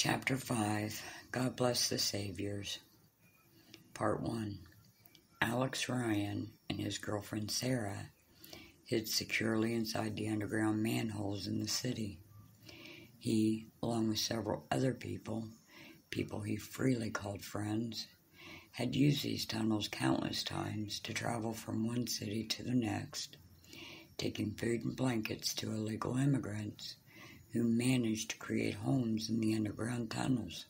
Chapter 5, God Bless the Saviors. Part 1. Alex Ryan and his girlfriend Sarah hid securely inside the underground manholes in the city. He, along with several other people he freely called friends, had used these tunnels countless times to travel from one city to the next, taking food and blankets to illegal immigrants who managed to create homes in the underground tunnels.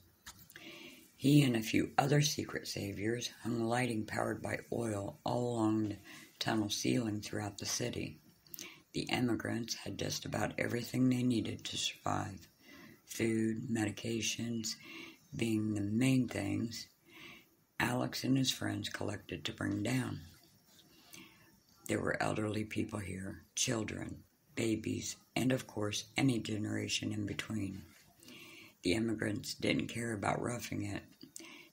He and a few other secret saviors hung lighting powered by oil all along the tunnel ceiling throughout the city. The immigrants had just about everything they needed to survive, food, medications being the main things Alex and his friends collected to bring down. There were elderly people here, children, babies, and of course any generation in between. The immigrants didn't care about roughing it.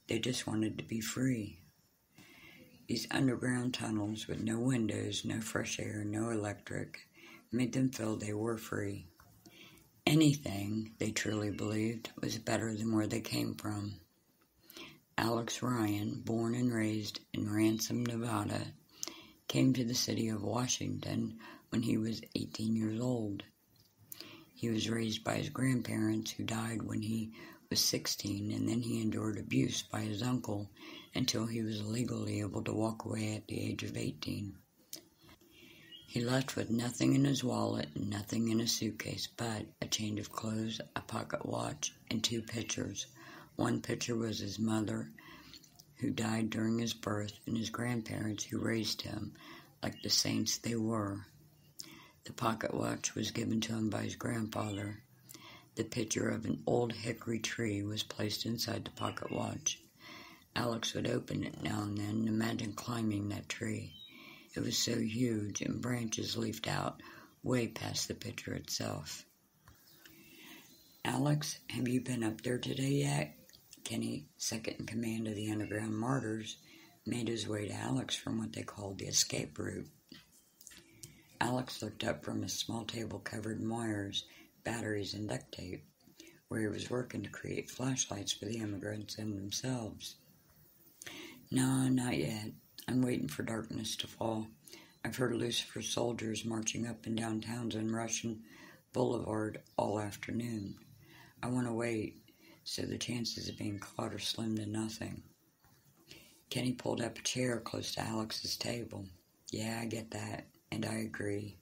They just wanted to be free. These underground tunnels with no windows, no fresh air, no electric, made them feel they were free. Anything, they truly believed, was better than where they came from. Alex Ryan, born and raised in Ransom, Nevada, came to the city of Washington when he was 18 years old. He was raised by his grandparents who died when he was 16, and then he endured abuse by his uncle until he was legally able to walk away at the age of 18. He left with nothing in his wallet and nothing in his suitcase but a change of clothes, a pocket watch, and 2 pictures. One picture was his mother, who died during his birth, and his grandparents who raised him like the saints they were. The pocket watch was given to him by his grandfather. The picture of an old hickory tree was placed inside the pocket watch. Alex would open it now and then and imagine climbing that tree. It was so huge and branches leafed out way past the picture itself. "Alex, have you been up there today yet?" Kenny, second in command of the underground martyrs, made his way to Alex from what they called the escape route. Alex looked up from a small table covered in wires, batteries, and duct tape, where he was working to create flashlights for the immigrants and themselves. "No, not yet. I'm waiting for darkness to fall. I've heard Lucifer soldiers marching up and down Townsend Russian Boulevard all afternoon. I want to wait, so the chances of being caught are slim to nothing." Kenny pulled up a chair close to Alex's table. "Yeah, I get that, and I agree."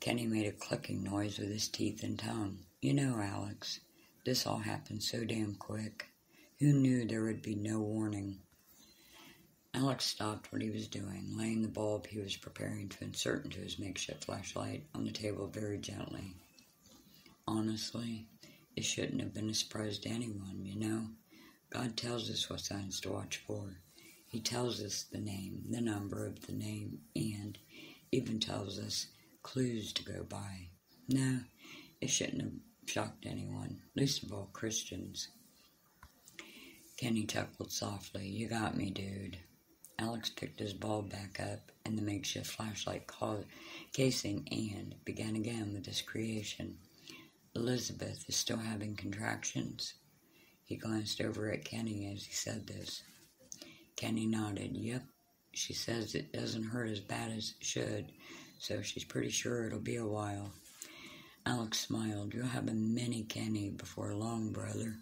Kenny made a clicking noise with his teeth and tongue. "You know, Alex, this all happened so damn quick. Who knew there would be no warning?" Alex stopped what he was doing, laying the bulb he was preparing to insert into his makeshift flashlight on the table very gently. "Honestly, it shouldn't have been a surprise to anyone, you know. God tells us what signs to watch for. He tells us the name, the number of the name, and even tells us clues to go by. No, it shouldn't have shocked anyone, least of all Christians." Kenny chuckled softly. "You got me, dude." Alex picked his bulb back up and the makeshift flashlight casing and began again with his creation. "Elizabeth is still having contractions?" He glanced over at Kenny as he said this. Kenny nodded. "Yep, she says it doesn't hurt as bad as it should, so she's pretty sure it'll be a while." Alex smiled. "You'll have a mini Kenny before long, brother."